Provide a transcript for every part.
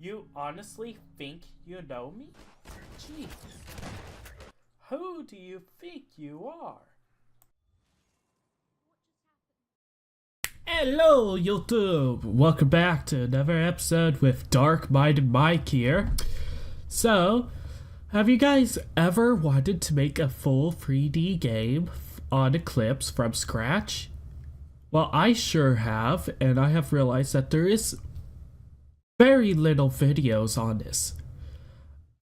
You honestly think you know me? Jeez. Who do you think you are? Hello, YouTube! Welcome back to another episode with DarkMindedMike here. So, have you guys ever wanted to make a full 3D game on Eclipse from scratch? Well, I sure have, and I have realized that there is very little videos on this.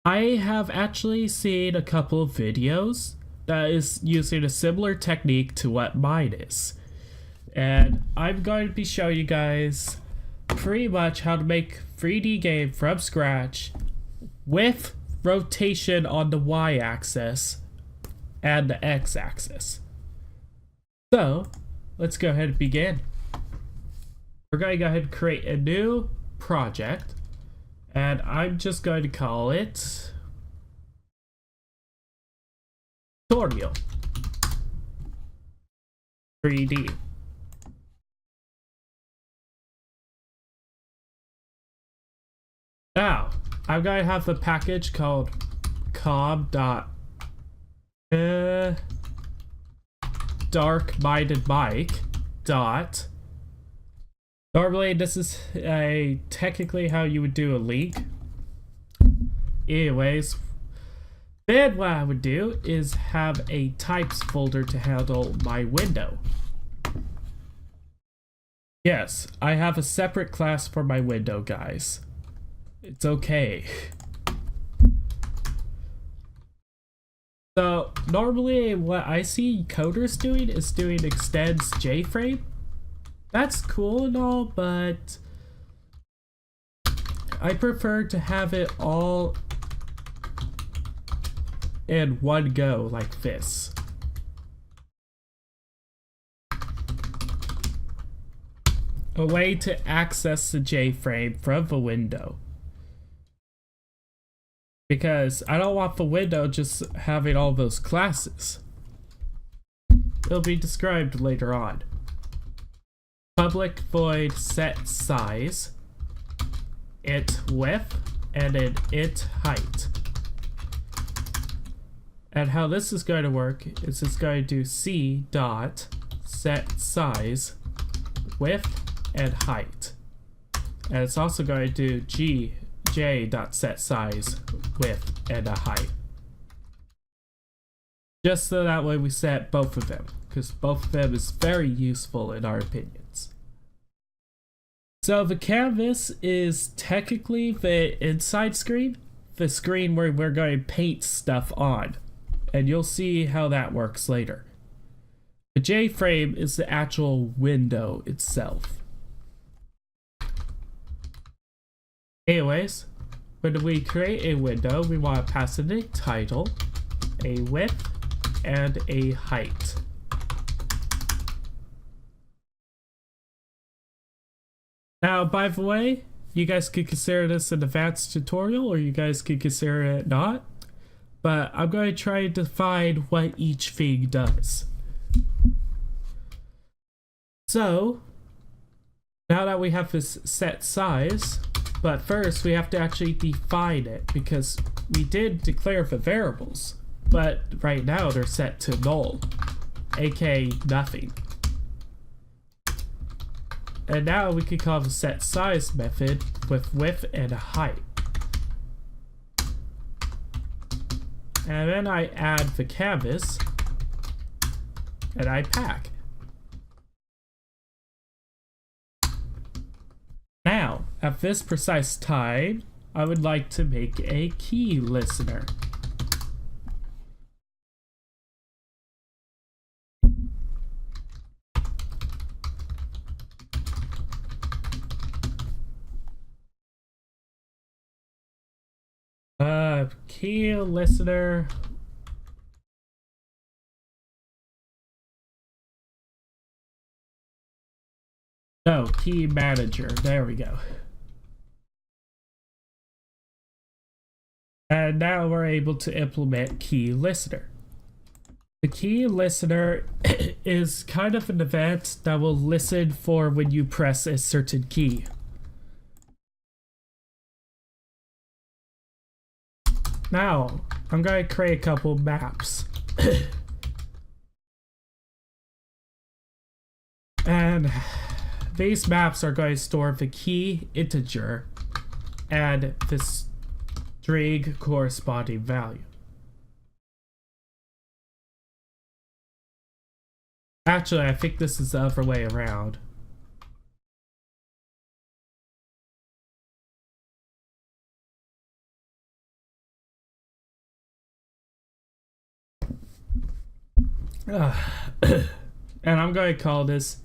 I have actually seen a couple of videos that is using a similar technique to what mine is. And I'm going to be showing you guys pretty much how to make 3D game from scratch with rotation on the y-axis and the x-axis. So, let's go ahead and begin. We're going to go ahead and create a new project, and I'm just going to call it Tutorial 3D. Now, I'm going to have a package called DarkMindedMike. Normally, this is technically how you would do a link. Anyways, then what I would do is have a types folder to handle my window. Yes, I have a separate class for my window, guys. It's okay. So, normally what I see coders doing is doing extends JFrame. That's cool and all, but I prefer to have it all in one go like this. A way to access the JFrame from the window. Because I don't want the window just having all those classes. It'll be described later on. Public void set size, int width, and an int height. And how this is going to work is it's going to do c dot set size, width, and height. And it's also going to do j dot set size, width, and a height. Just so that way we set both of them, because both of them is very useful in our opinions. So the canvas is technically the inside screen, the screen where we're going to paint stuff on, and you'll see how that works later. The J-frame is the actual window itself. Anyways, when we create a window, we want to pass in a title, a width, and a height. Now, by the way, you guys could consider this an advanced tutorial, or you guys could consider it not. But I'm going to try to define what each thing does. So, now that we have this set size, but first we have to actually define it, because we did declare the variables, but right now they're set to null, aka nothing. And now we can call the set size method with width and a height. And then I add the canvas and I pack. Now, at this precise time, I would like to make a key listener. Key listener. No, key manager. There we go. And now we're able to implement key listener. The key listener is kind of an event that will listen for when you press a certain key. Now, I'm going to create a couple maps. And these maps are going to store the key integer and the string corresponding value. Actually, I think this is the other way around. And I'm going to call this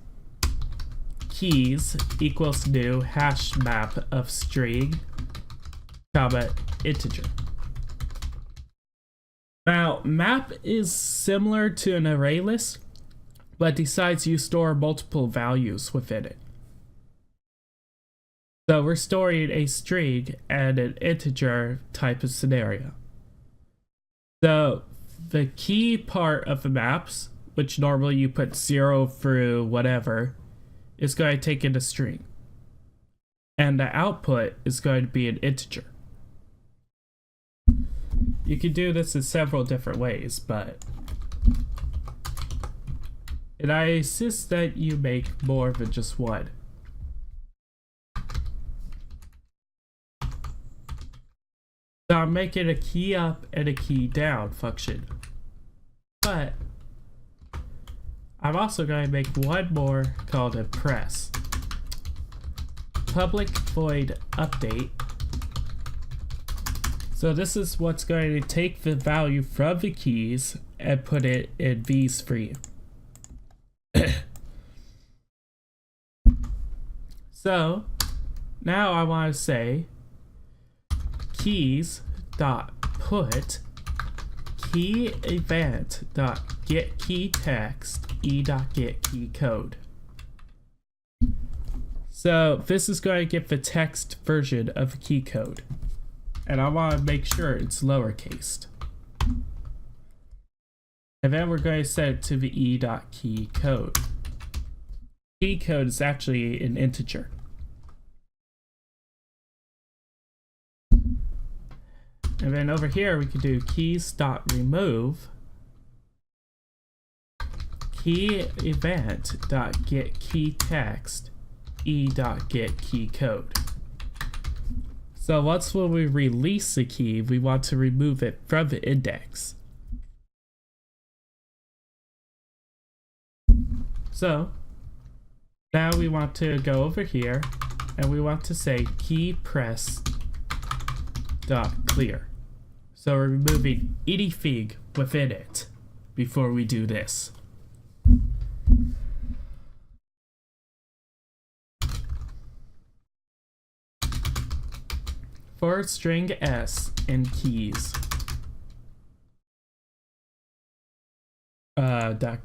keys equals new hash map of string, comma, integer. Now, map is similar to an array list, but decides you store multiple values within it. So we're storing a string and an integer type of scenario. So the key part of the maps, which normally you put 0 through whatever, is going to take in a string. And the output is going to be an integer. You can do this in several different ways, and I insist that you make more than just one. So I'm making a key up and a key down function. But I'm also going to make one more called a press. Public void update. So this is what's going to take the value from the keys and put it in these for you. So now I want to say keys dot put key event dot get key text e dot get key code. So this is going to get the text version of the key code, and I want to make sure it's lowercase. And then we're going to set it to the e dot key code. Key code is actually an integer. And then over here we can do keys.remove key event.get key text e.get key code. So once when we release the key, we want to remove it from the index. So now we want to go over here and we want to say key press dot clear. So we're removing anything within it before we do this. For string s in keys, dot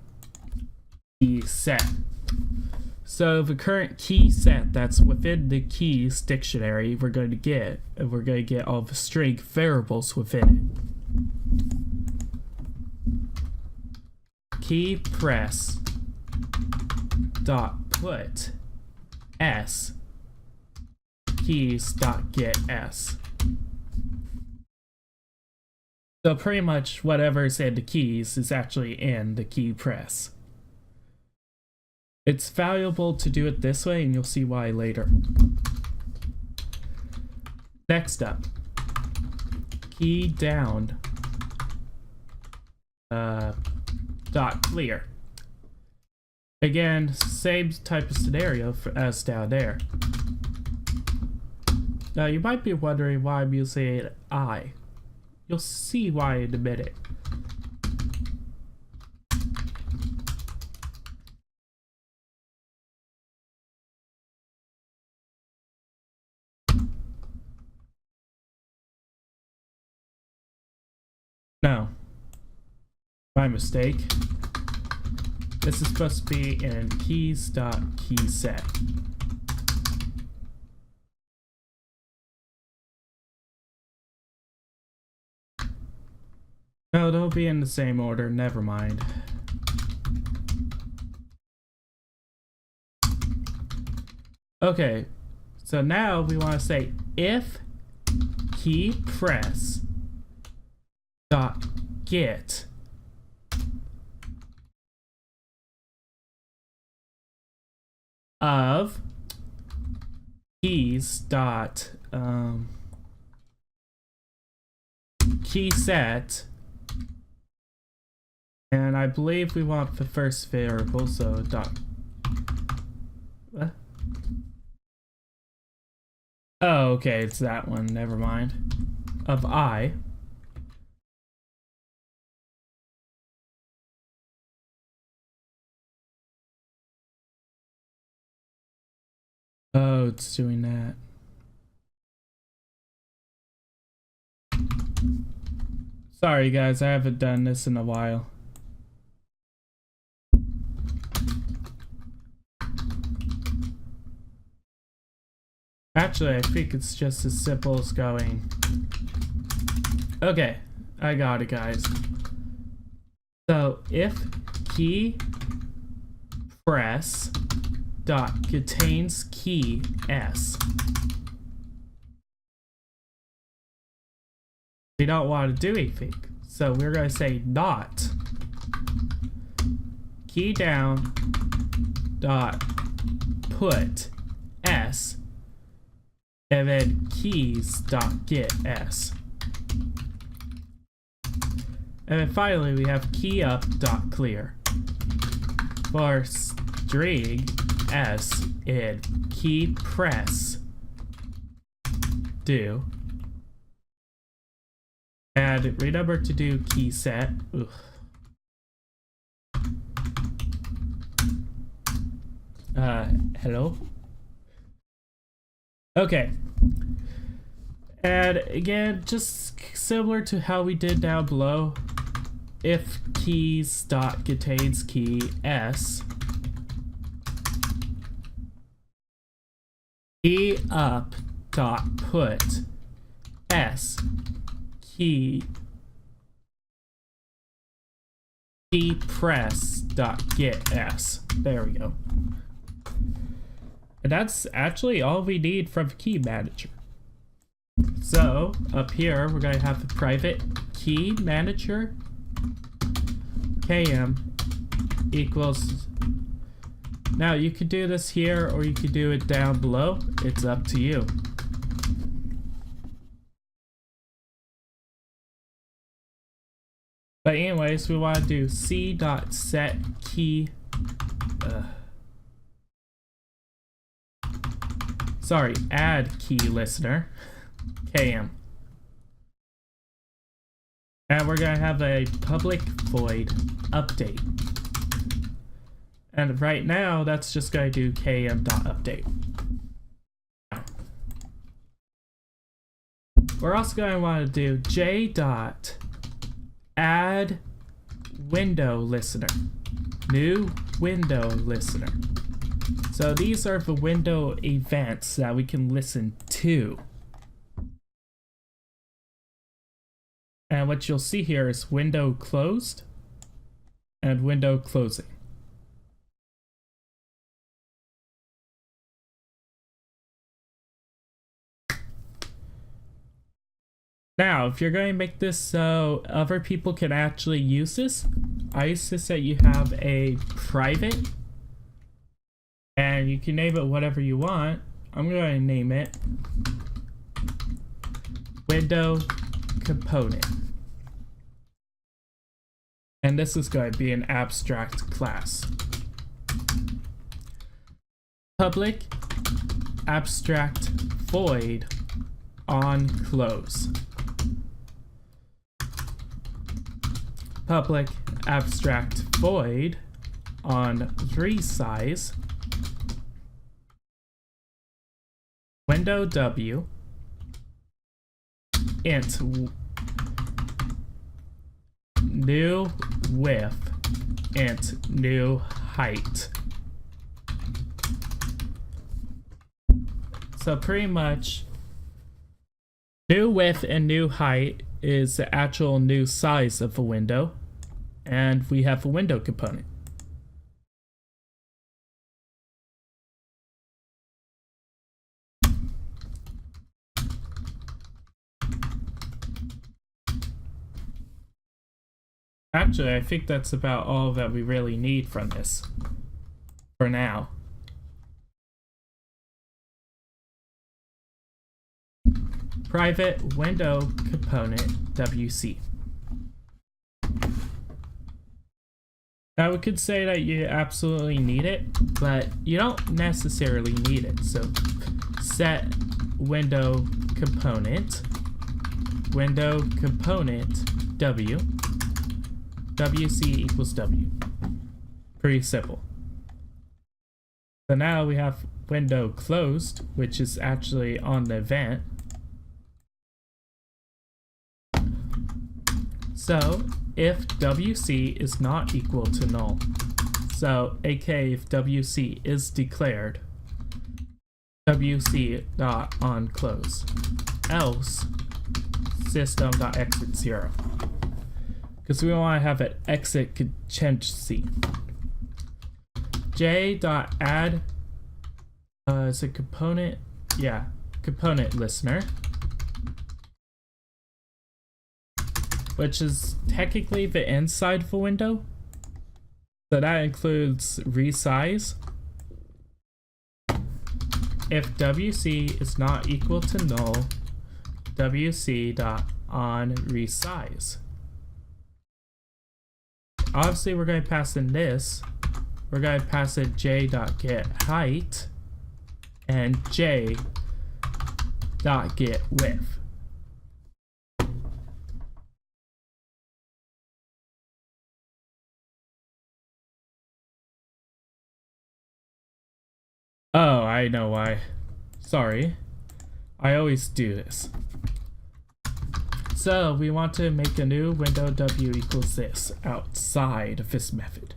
key set. So the current key set that's within the keys dictionary we're going to get, and we're going to get all the string variables within it. Key press dot put s keys dot get s. So pretty much whatever's in the keys is actually in the key press. It's valuable to do it this way, and you'll see why later. Next up, key down dot clear. Again, same type of scenario as down there. Now you might be wondering why I'm using I. You'll see why in a minute. No, my mistake. This is supposed to be in keys.keyset. No, they'll be in the same order, never mind. Okay, so now we want to say if key press dot get of keys dot key set, and I believe we want the first variable, so dot what? Oh, okay, it's that one, never mind. Of I. Oh, it's doing that. Sorry guys, I haven't done this in a while. Actually, I think it's just as simple as going. Okay, I got it, guys. So if key press dot contains key s, we don't want to do anything, so we're going to say not key down dot put s, and then keys dot get s. And then finally we have key up dot clear for string s in key press do. And remember to do key set. Ugh. Hello? Okay. And again, just similar to how we did down below, if keys dot contains key s, key up dot put s key press dot get s. There we go. And that's actually all we need from the key manager. So up here we're going to have the private key manager km equals. Now you could do this here or you could do it down below. It's up to you. But anyways, we want to do c.set key. Sorry, add key listener km. And we're going to have a public void update. And right now, that's just going to do km.update. We're also going to want to do j.add window listener. New window listener. So these are the window events that we can listen to. And what you'll see here is window closed and window closing. Now, if you're going to make this so other people can actually use this, I suggest that you have a private, and you can name it whatever you want. I'm going to name it window component. And this is going to be an abstract class. Public abstract void on close. Public abstract void on resize. Window W int new width int new height. So pretty much new width and new height is the actual new size of a window, and we have a window component. Actually, I think that's about all that we really need from this for now. Private window component WC. Now we could say that you absolutely need it, but you don't necessarily need it. So set window component W, WC equals W. Pretty simple. So now we have window closed, which is actually on the event. So if WC is not equal to null, so aka if WC is declared, WC dot on close, else system dot exit 0, because we want to have an exit contingency. J dot add is a component, yeah, component listener, which is technically the inside of a window. So that includes resize. If WC is not equal to null, WC dot on resize. Obviously, we're going to pass in this. We're going to pass in J dot get height and J dot get width. Oh, I know why. Sorry. I always do this. So we want to make a new window W equals this outside of this method.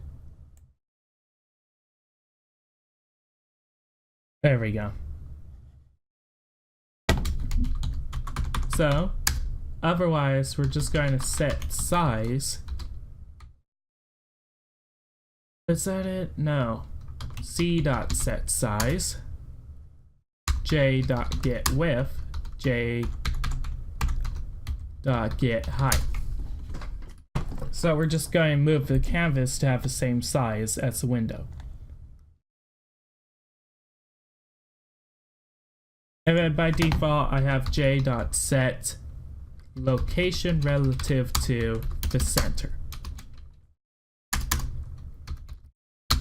There we go. So otherwise we're just going to set size. Is that it? No. C dot set size, J dot get width, J dot get height. So we're just going to move the canvas to have the same size as the window. And then by default I have J dot set location relative to the center.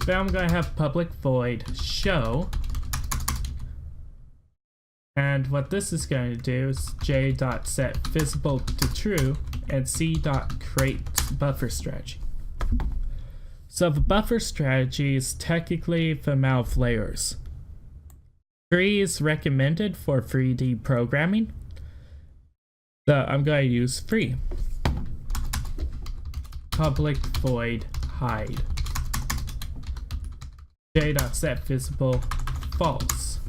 Then I'm going to have public void show, and what this is going to do is J dot set visible to true and C dot create buffer strategy. So the buffer strategy is technically the amount of layers. 3 is recommended for 3D programming, so I'm going to use 3. Public void hide. J dot set visible false.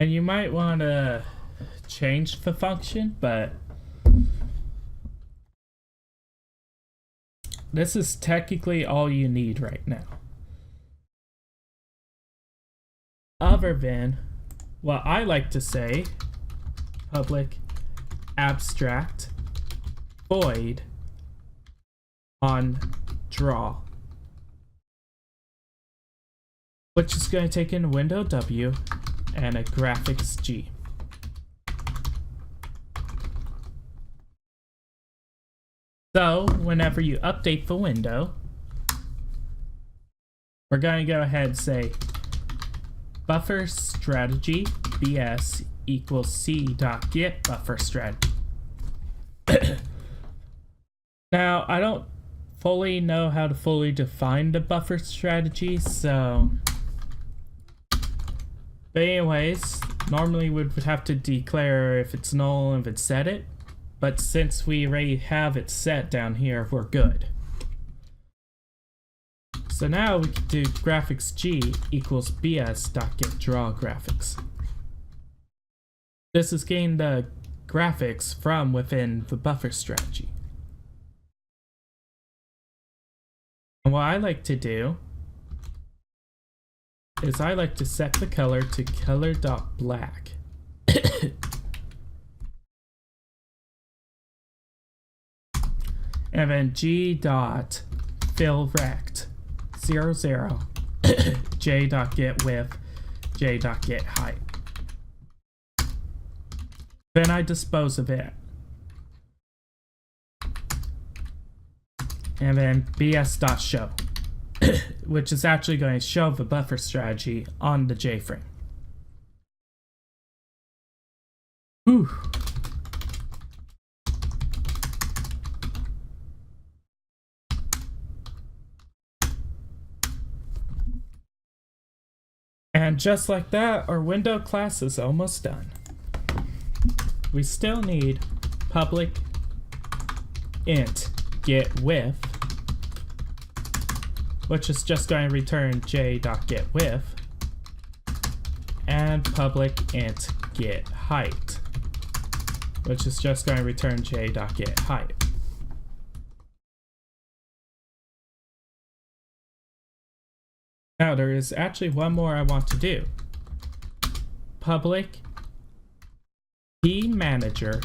And you might want to change the function, but this is technically all you need right now. Other than what I like to say, public abstract void on draw, which is going to take in window W and a graphics G. So whenever you update the window, we're going to go ahead and say buffer strategy BS equals C dot get buffer strategy. Now I don't fully know how to fully define the buffer strategy, so but anyways, normally we would have to declare if it's null and if it's set it, but since we already have it set down here, we're good. So now we can do graphics G equals BS dot get draw graphics. This is getting the graphics from within the buffer strategy. And what I like to do is I like to set the color to color.black. And then g.fillRect 00 j.getWidth j.getHeight. Then I dispose of it. And then bs.show, which is actually going to show the buffer strategy on the JFrame. Whew. And just like that, our window class is almost done. We still need public int getWidth, which is just going to return j.getWidth, and public int getHeight, which is just going to return j.getHeight. Now there is actually one more I want to do. Public key manager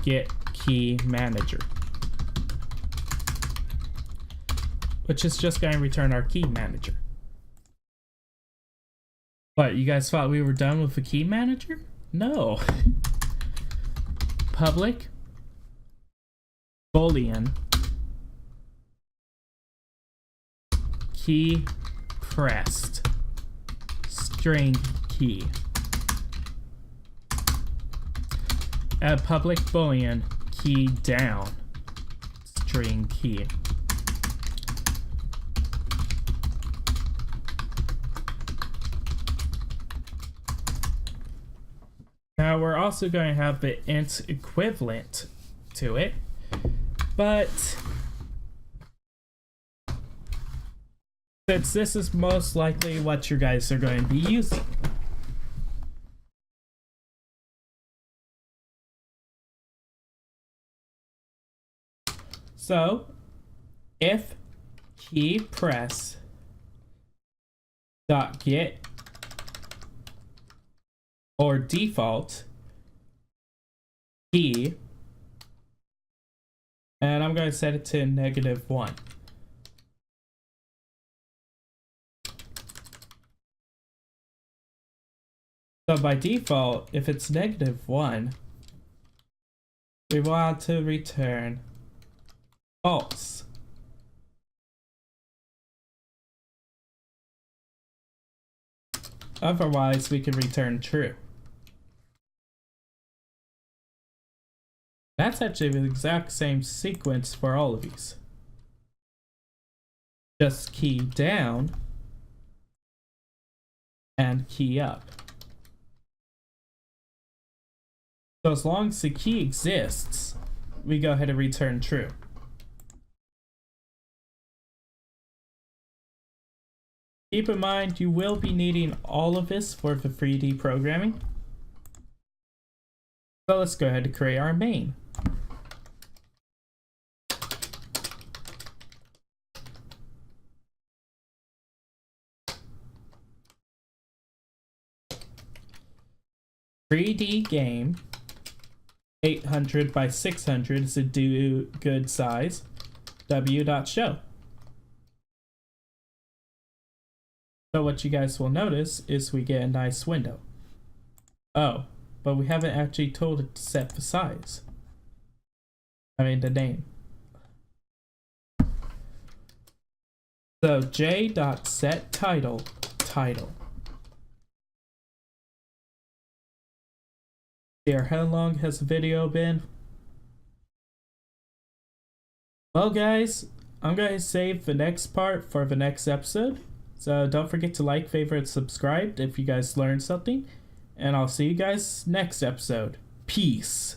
get key manager, which is just going to return our key manager. What, you guys thought we were done with the key manager? No. Public boolean key pressed string key. Add public boolean key down string key. Now we're also going to have the int equivalent to it, but since this is most likely what you guys are going to be using, so if key press dot get or default key, and I'm going to set it to -1. So by default, if it's -1, we want to return false. Otherwise, we can return true. That's actually the exact same sequence for all of these. Just key down and key up. So as long as the key exists, we go ahead and return true. Keep in mind, you will be needing all of this for the 3D programming. So let's go ahead and create our main. "3D game 800 by 600 is a good size. W.show." So what you guys will notice is we get a nice window. Oh, but we haven't actually told it to set the size. I mean the name. So j.setTitle title. Here, how long has the video been? Well guys, I'm going to save the next part for the next episode. So don't forget to like, favorite, subscribe if you guys learned something. And I'll see you guys next episode. Peace.